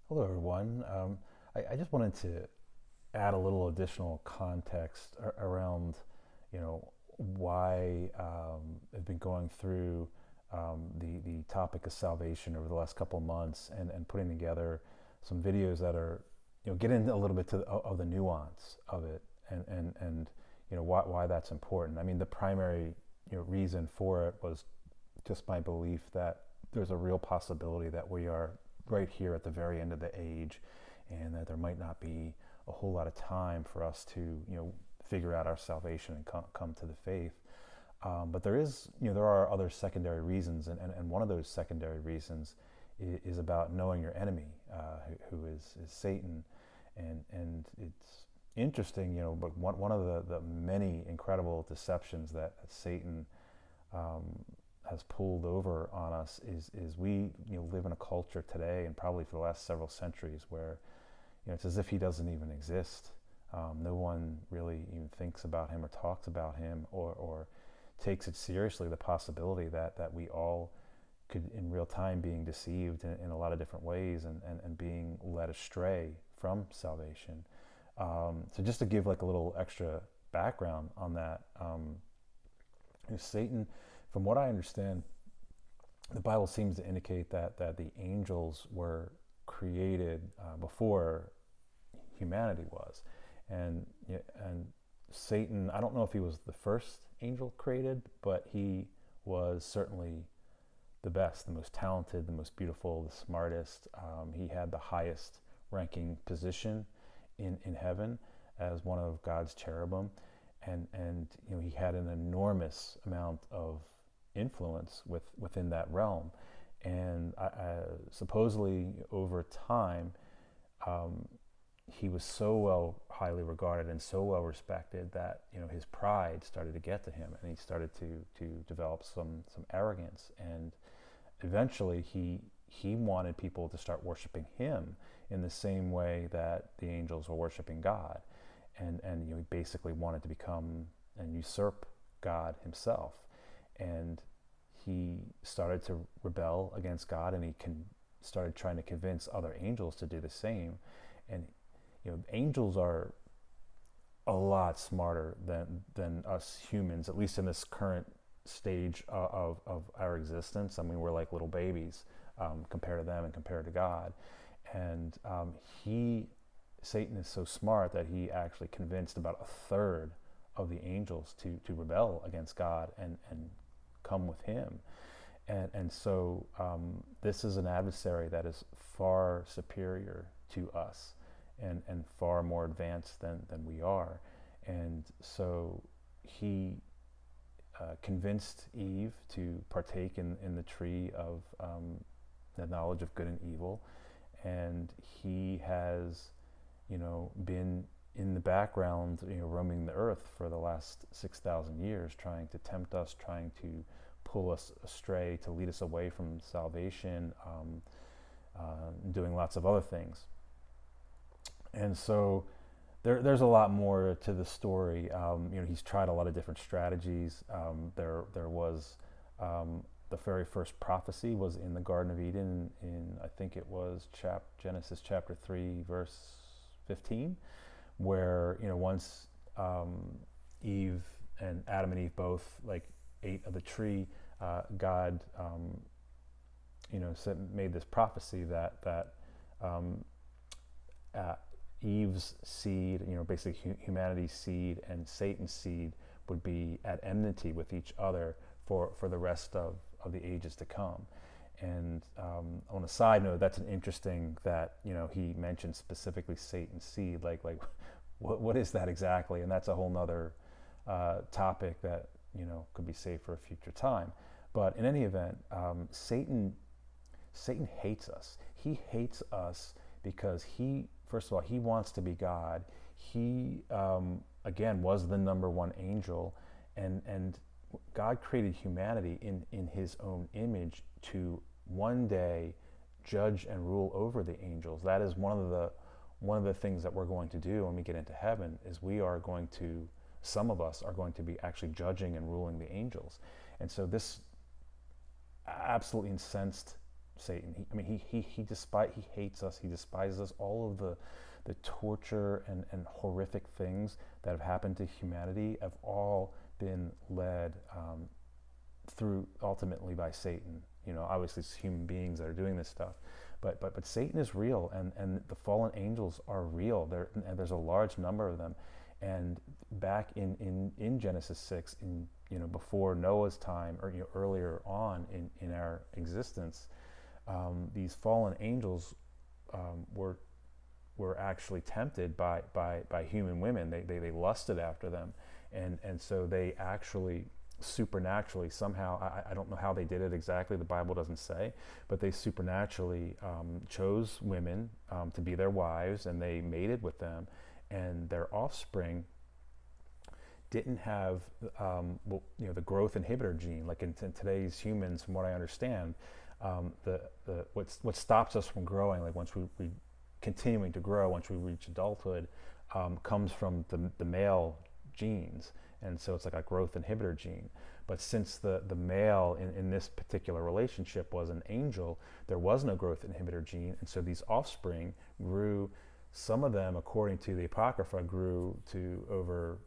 Hello, everyone. I just wanted to add a little additional context around, why I've been going through the topic of salvation over the last couple of months, and putting together some videos that are, get into a little bit of the nuance of it, and why that's important. I mean, the primary reason for it was just my belief that there's a real possibility that we are right here at the very end of the age, and that there might not be a whole lot of time for us to figure out our salvation and come to the faith. But there are other secondary reasons, and one of those secondary reasons is about knowing your enemy, who is Satan, and it's interesting, but one of the many incredible deceptions that Satan um, has pulled over on us is we live in a culture today, and probably for the last several centuries, where it's as if he doesn't even exist. No one really even thinks about him or talks about him, or takes it seriously, the possibility that we all could in real time being deceived in a lot of different ways, and being led astray from salvation. So just to give like a little extra background on that, Satan, from what I understand, the Bible seems to indicate that the angels were created before humanity was, and and Satan. I don't know if he was the first angel created, but he was certainly the best, the most talented, the most beautiful, the smartest. He had the highest ranking position in heaven as one of God's cherubim, and he had an enormous amount of influence within that realm. And supposedly over time, um, he was so well highly regarded and so well respected that his pride started to get to him, and he started to develop some arrogance, and eventually he wanted people to start worshiping him in the same way that the angels were worshiping God, and he basically wanted to become and usurp God himself, and he started to rebel against God, and started trying to convince other angels to do the same. And angels are a lot smarter than us humans, at least in this current stage of our existence. I mean, we're like little babies compared to them and compared to God. And Satan is so smart that he actually convinced about a third of the angels to rebel against God and come with him. And so this is an adversary that is far superior to us, and far more advanced than we are. And so he convinced Eve to partake in the tree of the knowledge of good and evil. And he has, been in the background, roaming the earth for the last 6,000 years, trying to tempt us, trying to pull us astray, to lead us away from salvation, doing lots of other things. And so there's a lot more to the story. He's tried a lot of different strategies. There was the very first prophecy was in the Garden of Eden, in I think it was Genesis chapter 3 verse 15, where once Eve and Adam and Eve both like ate of the tree, God made this prophecy that um, uh, Eve's seed, basically humanity's seed, and Satan's seed would be at enmity with each other for the rest of the ages to come. And on a side note, that's an interesting that he mentioned specifically Satan's seed. Like what is that exactly? And that's a whole nother topic that could be saved for a future time. But in any event, Satan hates us. He hates us because first of all, he wants to be God. He, again, was the number one angel, and God created humanity in his own image to one day judge and rule over the angels. That is one of the things that we're going to do when we get into heaven, is some of us are going to be actually judging and ruling the angels. And so this absolutely incensed Satan. He hates us. He despises us. All of the torture and horrific things that have happened to humanity have all been led through ultimately by Satan. Obviously it's human beings that are doing this stuff, but Satan is real, and the fallen angels are real. And there's a large number of them. And back in Genesis 6, before Noah's time, or earlier on in our existence, these fallen angels were actually tempted by human women. They lusted after them, and so they actually supernaturally somehow, I don't know how they did it exactly, the Bible doesn't say, but they supernaturally chose women to be their wives, and they mated with them, and their offspring didn't have the growth inhibitor gene like in today's humans. From what I understand, what stops us from growing, like once we continuing to grow once we reach adulthood, comes from the male genes. And so it's like a growth inhibitor gene. But since the male in this particular relationship was an angel, there was no growth inhibitor gene. And so these offspring grew, some of them, according to the Apocrypha, grew to over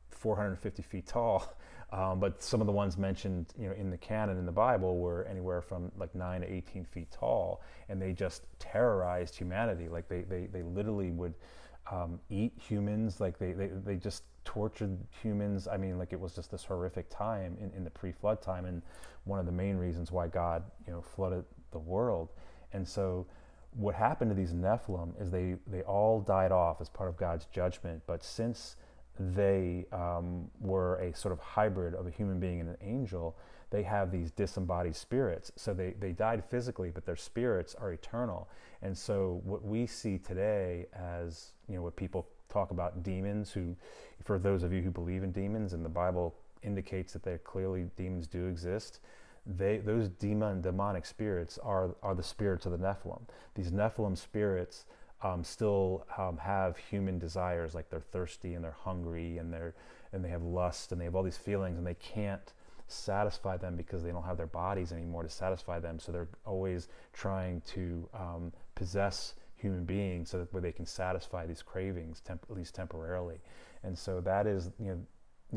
450 feet tall. But some of the ones mentioned in the canon in the Bible were anywhere from like 9 to 18 feet tall. And they just terrorized humanity. Like they literally would eat humans. Like they just tortured humans. I mean, like it was just this horrific time in the pre-flood time, and one of the main reasons why God flooded the world. And so what happened to these Nephilim is they all died off as part of God's judgment. But since they were a sort of hybrid of a human being and an angel, they have these disembodied spirits. So they died physically, but their spirits are eternal. And so what we see today as, what people talk about demons, who, for those of you who believe in demons, and the Bible indicates that demons do exist, those demonic spirits are the spirits of the Nephilim. These Nephilim spirits still have human desires, like they're thirsty and they're hungry and they have lust and they have all these feelings, and they can't satisfy them because they don't have their bodies anymore to satisfy them. So they're always trying to possess human beings so that where they can satisfy these cravings, at least temporarily. And so that is,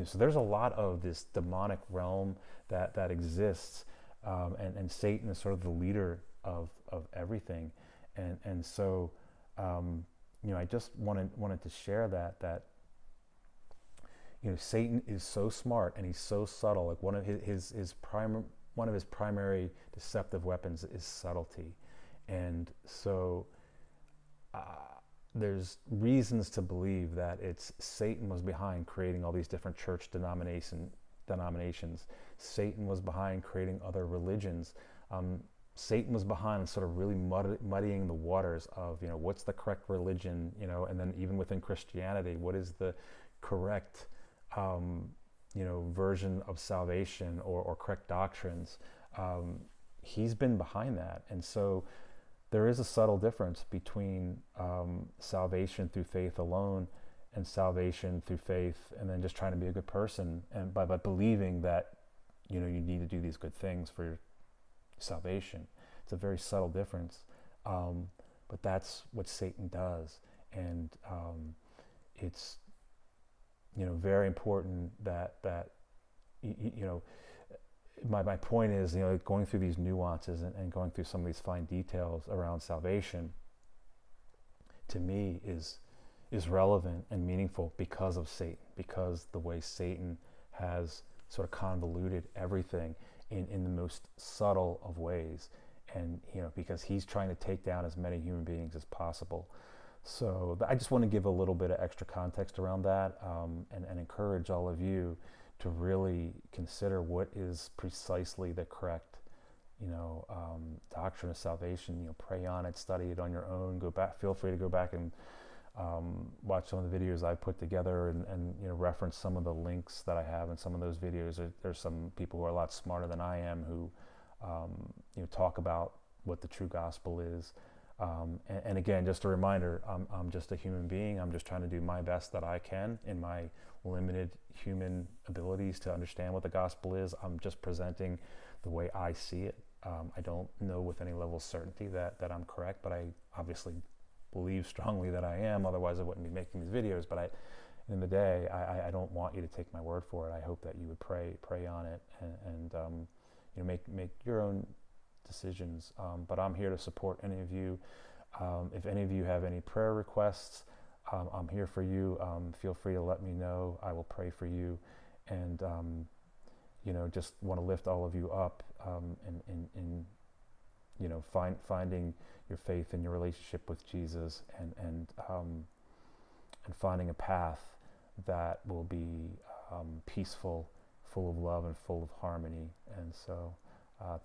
so there's a lot of this demonic realm that exists, and Satan is sort of the leader of everything. And so I just wanted to share that Satan is so smart and he's so subtle. Like one of his primary deceptive weapons is subtlety. And so there's reasons to believe that Satan was behind creating all these different church denominations. Satan was behind creating other religions. Satan was behind sort of really muddying the waters of, what's the correct religion, and then even within Christianity, what is the correct, version of salvation or correct doctrines. He's been behind that. And so there is a subtle difference between salvation through faith alone and salvation through faith and then just trying to be a good person, and by believing that, you need to do these good things for your salvation. It's a very subtle difference, but that's what Satan does. And it's very important that my point is, going through these nuances and going through some of these fine details around salvation, to me is relevant and meaningful because of Satan, because the way Satan has sort of convoluted everything in the most subtle of ways, and because he's trying to take down as many human beings as possible. So I just want to give a little bit of extra context around that, and encourage all of you to really consider what is precisely the correct, doctrine of salvation. Pray on it, study it on your own. Go back. Feel free to go back and watch some of the videos I put together, and reference some of the links that I have in some of those videos. There's some people who are a lot smarter than I am who talk about what the true gospel is. And again, just a reminder, I'm just a human being. I'm just trying to do my best that I can in my limited human abilities to understand what the gospel is. I'm just presenting the way I see it. I don't know with any level of certainty that I'm correct, but I obviously believe strongly that I am. Otherwise, I wouldn't be making these videos. But in the day, I don't want you to take my word for it. I hope that you would pray on it, and make your own decisions. But I'm here to support any of you. If any of you have any prayer requests, I'm here for you. Feel free to let me know. I will pray for you, and just want to lift all of you up in finding your faith and your relationship with Jesus, and finding a path that will be peaceful, full of love, and full of harmony. And so,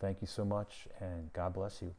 thank you so much, and God bless you.